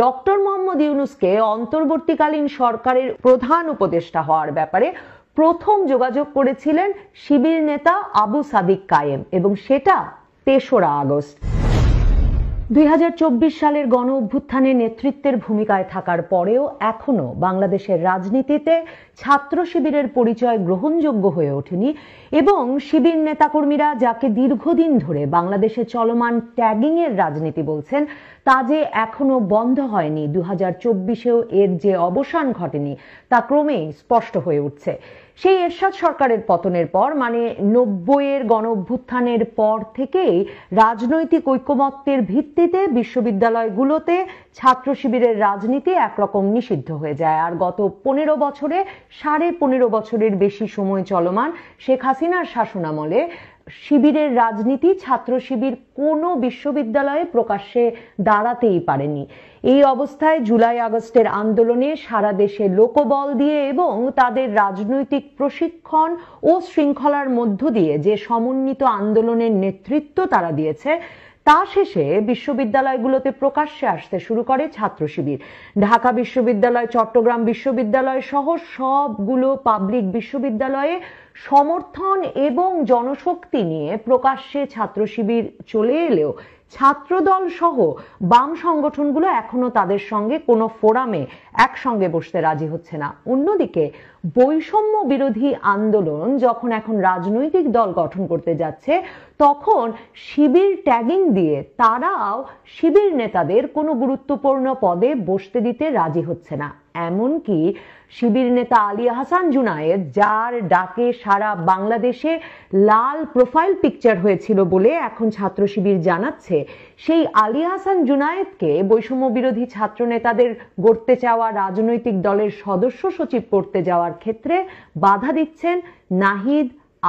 Doctor Mohammad ইউনূসকে অন্তর্বর্তীকালীন সরকারের প্রধান উপদেষ্টা হওয়ার ব্যাপারে প্রথম যোগাযোগ করেছিলেন শিবির নেতা আবু সাদিক কায়েম, এবং সেটা ৩রা আগস্ট। ২০২৪ সালের গণ অভ্যুত্থানে নেতৃত্বের ভূমিকায় থাকার পরেও এখনো বাংলাদেশের রাজনীতিতে ছাত্র শিবিরের পরিচয় গ্রহণযোগ্য হয়ে ওঠেনি, এবং শিবির নেতাকর্মীরা যাকে দীর্ঘদিন ধরে বাংলাদেশে চলমান ট্যাগিং এর রাজনীতি বলছেন, তা যে এখনো বন্ধ হয়নি, ২০২৪-এও এর যে অবসান ঘটেনি তা ক্রমেই স্পষ্ট হয়ে উঠছে। সেই এরশাদ সরকারের পতনের পর, মানে ৯০-এর গণ অভ্যুত্থানের পর থেকেই রাজনৈতিক ঐকমত্যের ভিত্তিতে বিশ্ববিদ্যালয়গুলোতে ছাত্র শিবিরের রাজনীতি একরকম নিষিদ্ধ হয়ে যায়। আর গত ১৫ বছরে ১৫.৫ বছরের বেশি সময় চলমান শেখ হাসিনার শাসনামলে শিবিরের রাজনীতি ছাত্র শিবির কোনো বিশ্ববিদ্যালয়ে প্রকাশ্যে দাঁড়াতেই পারেনি। এই অবস্থায় জুলাই আগস্টের আন্দোলনে সারা দেশে লোকবল দিয়ে এবং তাদের রাজনৈতিক প্রশিক্ষণ ও শৃঙ্খলার মধ্য দিয়ে যে সমন্বিত আন্দোলনের নেতৃত্ব তারা দিয়েছে, তা শেষে বিশ্ববিদ্যালয়গুলোতে প্রকাশ্যে আসতে শুরু করে ছাত্র শিবির। ঢাকা বিশ্ববিদ্যালয়, চট্টগ্রাম বিশ্ববিদ্যালয় সহ সবগুলো পাবলিক বিশ্ববিদ্যালয়ে সমর্থন এবং জনশক্তি নিয়ে প্রকাশ্যে ছাত্র শিবির চলে এলেও ছাত্রদল সহ বাম সংগঠনগুলো এখনো তাদের সঙ্গে কোনো ফোরামে একসঙ্গে বসতে রাজি হচ্ছে না। অন্যদিকে বৈষম্য বিরোধী আন্দোলন যখন এখন রাজনৈতিক দল গঠন করতে যাচ্ছে, তখন শিবির ট্যাগিং দিয়ে তারাও শিবির নেতাদের কোনো গুরুত্বপূর্ণ পদে বসতে দিতে রাজি হচ্ছে না। এমনকি শিবির নেতা আলী আহসান জুনায়েদ, যার ডাকে সারা বাংলাদেশে লাল প্রোফাইল পিকচার হয়েছিল বলে এখন ছাত্র শিবির জানাচ্ছে, সেই আলী আহসান জুনায়েদকে বৈষম্য বিরোধী ছাত্র নেতাদের গড়তে চাওয়া রাজনৈতিক দলের সদস্য সচিব করতে যাওয়ার ক্ষেত্রে বাধা দিচ্ছেন নাহিদ,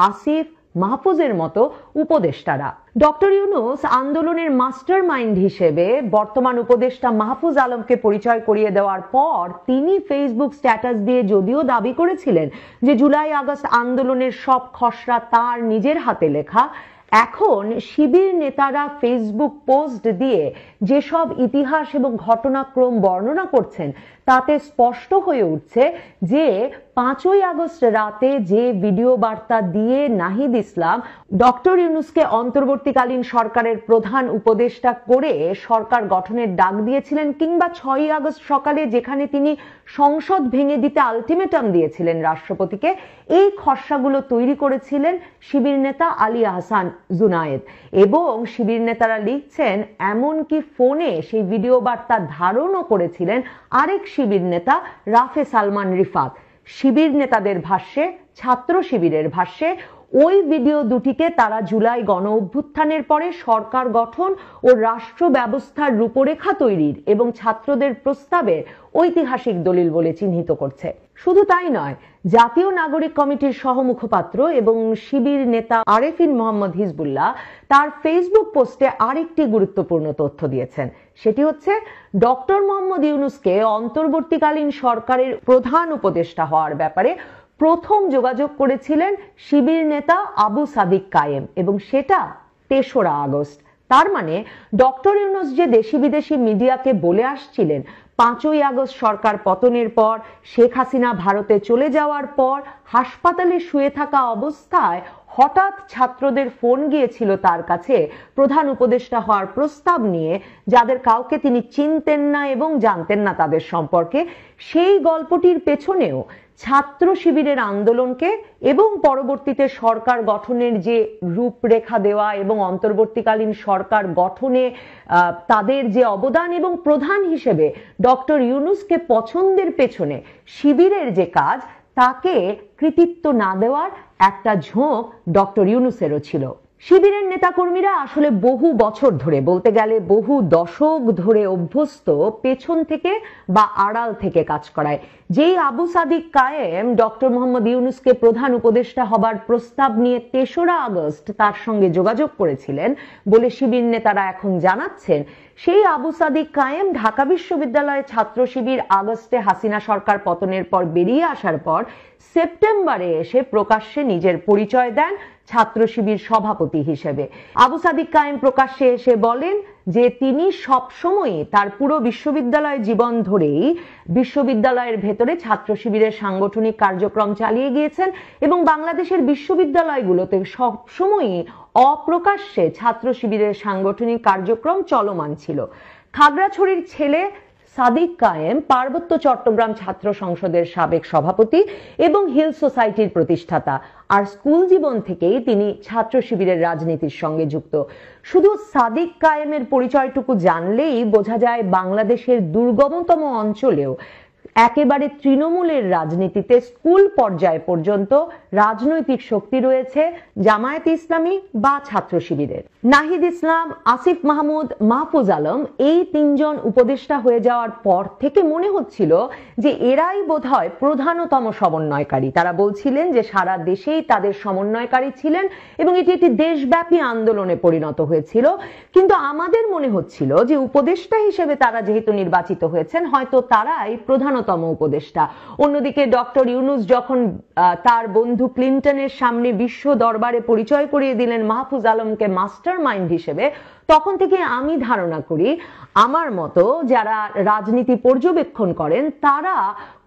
আসিফ, মাহফুজের মতো উপদেষ্টারা। ডক্টর ইউনূস আন্দোলনের মাস্টার মাইন্ড হিসেবে বর্তমান উপদেষ্টা মাহফুজ আলমকে পরিচয় করিয়ে দেওয়ার পর তিনি ফেসবুক স্ট্যাটাস দিয়ে যদিও দাবি করেছিলেন যে জুলাই আগস্ট আন্দোলনের সব খসড়া তার নিজের হাতে লেখা, এখন শিবির নেতারা ফেসবুক পোস্ট দিয়ে যেসব ইতিহাস এবং ঘটনাক্রম বর্ণনা করছেন, তাতে স্পষ্ট হয়ে উঠছে যে ৫ই আগস্ট রাতে যে ভিডিও বার্তা দিয়ে নাহিদ ইসলাম ডক্টর ইউনূসকে অন্তর্বর্তীকালীন সরকারের প্রধান উপদেষ্টা করে সরকার গঠনের ডাক দিয়েছিলেন, কিংবা ৬ই আগস্ট সকালে যেখানে তিনি সংসদ ভেঙে দিতে আলটিমেটাম দিয়েছিলেন রাষ্ট্রপতিকে, এই খসড়াগুলো তৈরি করেছিলেন শিবির নেতা আলী আহসান জুনায়েদ। এবং শিবির নেতারা লিখছেন, এমনকি ফোনে সেই ভিডিও বার্তা ধারণও করেছিলেন আরেক শিবির নেতা রাফে সালমান রিফাত। শিবির নেতাদের ভাষ্যে, ছাত্র শিবিরের ভাষ্যে, ওই ভিডিও দুটিকে তারা জুলাই গণ অভ্যুত্থানের পরে সরকার গঠন ও রাষ্ট্র ব্যবস্থার রূপরেখা তৈরির এবং ছাত্রদের প্রস্তাবের ঐতিহাসিক দলিল বলে চিহ্নিত করছে। শুধু তাই নয়, জাতীয় নাগরিক কমিটির সহমুখপাত্র এবং শিবির নেতা আরেফিন মোহাম্মদ হিজবুল্লাহ তার ফেসবুক পোস্টে আরেকটি গুরুত্বপূর্ণ তথ্য দিয়েছেন। সেটি হচ্ছে, ডক্টর মোহাম্মদ ইউনূসকে অন্তর্বর্তীকালীন সরকারের প্রধান উপদেষ্টা হওয়ার ব্যাপারে প্রথম যোগাযোগ করেছিলেন শিবির নেতা আবু সাদিক কায়েম, এবং সেটা ৩রা আগস্ট। তার মানে ডক্টর ইউনূস যে দেশি বিদেশি মিডিয়াকে বলে আসছিলেন ৫ই আগস্ট সরকার পতনের পর, শেখ হাসিনা ভারতে চলে যাওয়ার পর হাসপাতালে শুয়ে থাকা অবস্থায় হঠাৎ ছাত্রদের ফোন গিয়েছিল তার কাছে প্রধান উপদেষ্টা হওয়ার প্রস্তাব নিয়ে, যাদের কাউকে তিনি চিনতেন না এবং জানতেন না তাদের সম্পর্কে, সেই গল্পটির পেছনেও ছাত্র শিবিরের আন্দোলনকে এবং পরবর্তীতে সরকার গঠনের যে রূপরেখা দেওয়া এবং অন্তর্বর্তীকালীন সরকার গঠনে তাদের যে অবদান এবং প্রধান হিসেবে ডক্টর ইউনূসকে পছন্দের পেছনে শিবিরের যে কাজ, তাকে কৃতিত্ব না দেওয়ার একটা ঝোঁক ডক্টর ইউনূসেরও ছিল। শিবিরের নেতাকর্মীরা আসলে বহু বছর ধরে, বলতে গেলে বহু দশক ধরে অভ্যস্ত পেছন থেকে বা আড়াল থেকে কাজ করায়। যেই আবু সাদিক কায়েম ডক্টর মোহাম্মদ ইউনূসকে প্রধান উপদেষ্টা হবার প্রস্তাব নিয়ে ৩রা আগস্ট তার সঙ্গে যোগাযোগ করেছিলেন বলে শিবির নেতারা এখন জানাচ্ছেন, সেই আবু সাদিক কায়েম ঢাকা বিশ্ববিদ্যালয়ে ছাত্র শিবির আগস্টে হাসিনা সরকার পতনের পর বেরিয়ে আসার পর সেপ্টেম্বরে এসে প্রকাশ্যে নিজের পরিচয় দেন ছাত্র শিবির সভাপতি হিসেবে। আবু সাদিক কায়েম প্রকাশ্যে এসে বলেন যে তিনি সবসময় তার পুরো বিশ্ববিদ্যালয় জীবন ধরেই বিশ্ববিদ্যালয়ের ভেতরে ছাত্র শিবিরের সাংগঠনিক কার্যক্রম চালিয়ে গিয়েছেন এবং বাংলাদেশের বিশ্ববিদ্যালয়গুলোতে সবসময়ই অপ্রকাশ্যে ছাত্র শিবিরের সাংগঠনিক কার্যক্রম চলমান ছিল। খাগড়াছড়ির ছেলে সাদিক কায়েম পার্বত্য চট্টগ্রাম ছাত্র সংসদের সাবেক সভাপতি এবং হিল সোসাইটির প্রতিষ্ঠাতা, আর স্কুল জীবন থেকেই তিনি ছাত্র শিবিরের রাজনীতির সঙ্গে যুক্ত। শুধু সাদিক কায়েমের পরিচয়টুকু জানলেই বোঝা যায় বাংলাদেশের দুর্গমতম অঞ্চলেও একেবারে তৃণমূলের রাজনীতিতে স্কুল পর্যায় পর্যন্ত রাজনৈতিক শক্তি রয়েছে জামায়াতে ইসলামী বা ছাত্র শিবিরের। নাহিদ ইসলাম, আসিফ মাহমুদ, মাহফুজ আলম এই তিনজন উপদেষ্টা হয়ে যাওয়ার পর থেকে মনে হচ্ছিল যে এরাই বোধহয় প্রধানতম সমন্বয়কারী। তারা বলছিলেন যে সারা দেশেই তাদের সমন্বয়কারী ছিলেন এবং এটি একটি দেশব্যাপী আন্দোলনে পরিণত হয়েছিল। কিন্তু আমাদের মনে হচ্ছিল যে উপদেষ্টা হিসেবে তারা যেহেতু নির্বাচিত হয়েছেন, হয়তো তারাই প্রধানতম উপদেষ্টা। অন্যদিকে ডক্টর ইউনূস যখন তার বন্ধু ক্লিন্টনের সামনে বিশ্ব দরবারে পরিচয় করিয়ে দিলেন মাহফুজ আলমকে মাস্টার মাইন্ড হিসেবে, তখন থেকে আমি ধারণা করি আমার মতো যারা রাজনীতি পর্যবেক্ষণ করেন তারা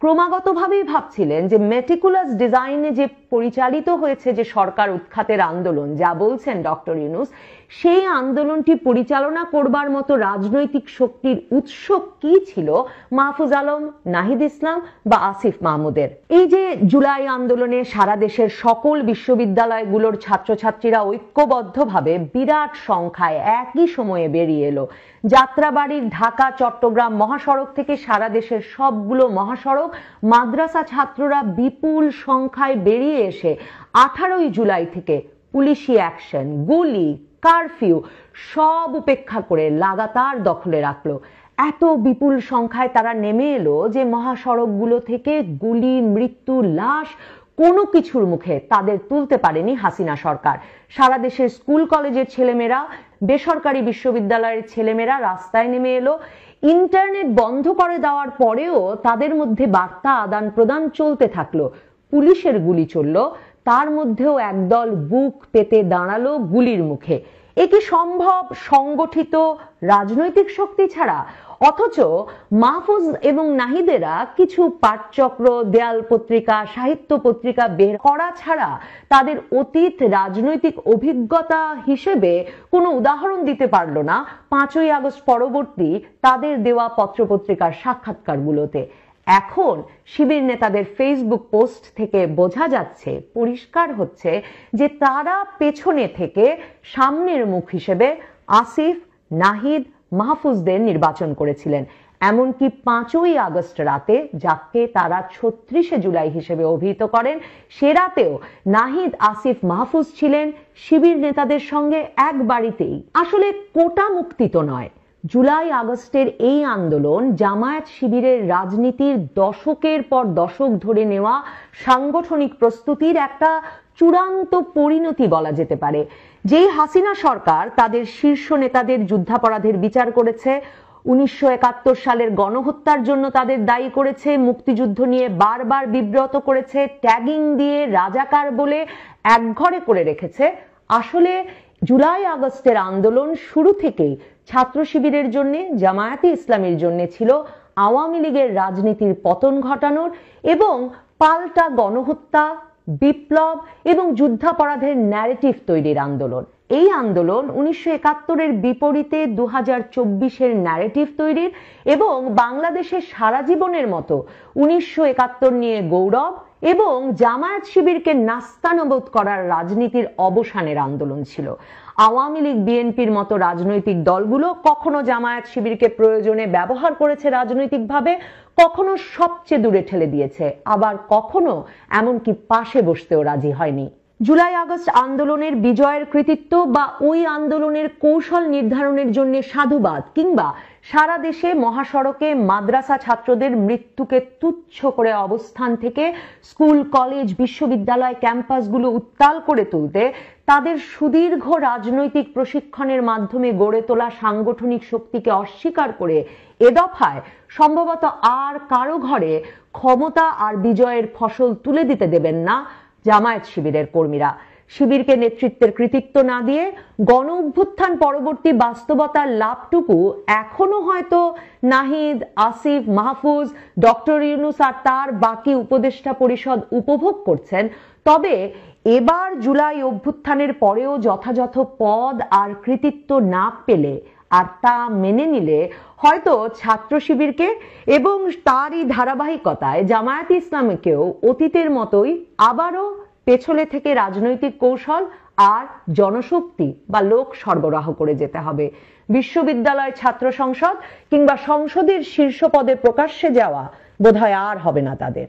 ক্রমাগতভাবেই ভাবছিলেন যে মেটিকুলাস ডিজাইনে যে পরিচালিত হয়েছে যে সরকার উৎখাতের আন্দোলন, যা বলছেন ডক্টর ইউনূস, সেই আন্দোলনটি পরিচালনা করবার মতো রাজনৈতিক শক্তির উৎস কি ছিল মাহফুজ আলম, নাহিদ ইসলাম বা আসিফ মাহমুদের। এই যে জুলাই আন্দোলনে সারা দেশের সকল বিশ্ববিদ্যালয়গুলোর ছাত্রছাত্রীরা ঐক্যবদ্ধভাবে বিরাট সংখ্যায় একই সময়ে বেরিয়ে এলো। যাত্রাবাড়ির ঢাকা চট্টগ্রাম মহাসড়ক থেকে সারা দেশের সবগুলো মহাসড়ক মাদ্রাসা ছাত্ররা বিপুল সংখ্যায় বেরিয়ে এসে 18ই জুলাই থেকে পুলিশি অ্যাকশন, গুলি, কারফিউ সব উপেক্ষা করে লাগাতার দখলে রাখলো। এত বিপুল সংখ্যায় তারা নেমে এলো যে মহাসড়কগুলো থেকে গুলি, মৃত্যু, লাশ কোনো কিছুর মুখে তাদের তুলতে পারেনি হাসিনা সরকার। সারা দেশের স্কুল কলেজের ছেলেমেয়েরা, বেসরকারি বিশ্ববিদ্যালয়ের ছেলেমেয়েরা রাস্তায় নেমে এলো। ইন্টারনেট বন্ধ করে দেওয়ার পরেও তাদের মধ্যে বার্তা আদান প্রদান চলতে থাকলো। পুলিশের গুলি চলল, তার মধ্যেও একদল বুক পেতে দাঁড়ালো গুলির মুখে। এ কি সম্ভব সংগঠিত রাজনৈতিক শক্তি ছাড়া? অথচ মাহফুজ এবং নাহিদেরা কিছু পাঠচক্র, দেয়াল পত্রিকা, সাহিত্য পত্রিকা বের করা ছাড়া তাদের অতীত রাজনৈতিক অভিজ্ঞতা হিসেবে কোনো উদাহরণ দিতে পারল না 5ই আগস্ট পরবর্তী তাদের দেওয়া পত্রপত্রিকার সাক্ষাৎকারগুলোতে। এখন শিবির নেতাদের ফেসবুক পোস্ট থেকে বোঝা যাচ্ছে, পরিষ্কার হচ্ছে যে তারা পেছনে থেকে সামনের মুখ হিসেবে আসিফ, নাহিদ, মাহফুজদের নির্বাচন করেছিলেন। এমনকি 5ই আগস্ট রাতে, যাকে তারা 36শে জুলাই হিসেবে অভিহিত করেন, সে রাতেও নাহিদ, আসিফ, মাহফুজ ছিলেন শিবির নেতাদের সঙ্গে এক বাড়িতেই। আসলে কোটা মুক্তি তো নয়, জুলাই আগস্টের এই আন্দোলন জামায়াত শিবিরের রাজনীতির দশকের পর দশক ধরে নেওয়া সাংগঠনিক প্রস্তুতির একটা চূড়ান্ত পরিণতি বলা যেতে পারে। যেই হাসিনা সরকার তাদের শীর্ষ নেতাদের যুদ্ধাপরাধের বিচার করেছে, 1971 সালের গণহত্যার জন্য তাদের দায়ী করেছে, মুক্তিযুদ্ধ নিয়ে বারবার বিব্রত করেছে, ট্যাগিং দিয়ে রাজাকার বলে একঘরে করে রেখেছে, আসলে জুলাই আগস্টের আন্দোলন শুরু থেকেই ছাত্র শিবিরের জন্য, জামায়াতে ইসলামীর জন্য ছিল আওয়ামী লীগের রাজনীতির পতন ঘটানোর এবং পাল্টা গণহত্যা, বিপ্লব এবং যুদ্ধাপরাধের ন্যারেটিভ তৈরির আন্দোলন। এই আন্দোলন 1971-এর বিপরীতে 2024-এর ন্যারেটিভ তৈরির এবং বাংলাদেশের সারা জীবনের মতো 1971 নিয়ে গৌরব এবং জামায়াত শিবিরকে নাস্তানাবুদ করার রাজনীতির অবসানের আন্দোলন ছিল। আওয়ামী লীগ, বিএনপির মতো রাজনৈতিক দলগুলো কখনো জামায়াত শিবিরকে প্রয়োজনে ব্যবহার করেছে রাজনৈতিকভাবে, কখনো সবচেয়ে দূরে ঠেলে দিয়েছে, আবার কখনো এমনকি পাশে বসতেও রাজি হয়নি। জুলাই আগস্ট আন্দোলনের বিজয়ের কৃতিত্ব বা ওই আন্দোলনের কৌশল নির্ধারণের জন্য সাধুবাদ কিংবা সারা দেশে মহাসড়কে মাদ্রাসা ছাত্রদের মৃত্যুকে তুচ্ছ করে অবস্থান থেকে স্কুল, কলেজ, বিশ্ববিদ্যালয় ক্যাম্পাসগুলো উত্তাল করে তুলতে তাদের সুদীর্ঘ রাজনৈতিক প্রশিক্ষণের মাধ্যমে গড়ে তোলা সাংগঠনিক শক্তিকে অস্বীকার করে এ দফায় সম্ভবত আর কারো ঘরে ক্ষমতা আর বিজয়ের ফসল তুলে দিতে দেবেন না জামায়াত শিবিরের কর্মীরা। শিবিরকে নেতৃত্বের কৃতিত্ব না দিয়ে গণ অভ্যুত্থান পরবর্তী বাস্তবতার লাভটুকু এখনো হয়তো নাহিদ, আসিফ, মাহফুজ, ডক্টর ইউনূস আর তার বাকি উপদেষ্টা পরিষদ উপভোগ করছেন, তবে এবার জুলাই অভ্যুত্থানের পরেও যথাযথ পদ আর কৃতিত্ব না পেলে আর তা মেনে নিলে হয়তো ছাত্র শিবিরকে এবং তারই ধারাবাহিকতায় জামায়াতে ইসলামীকেও অতীতের মতোই আবারও পেছনে থেকে রাজনৈতিক কৌশল আর জনশক্তি বা লোক সরবরাহ করে যেতে হবে। বিশ্ববিদ্যালয় ছাত্র সংসদ কিংবা সংসদের শীর্ষ পদে প্রকাশ্যে যাওয়া বোধহয় আর হবে না তাদের।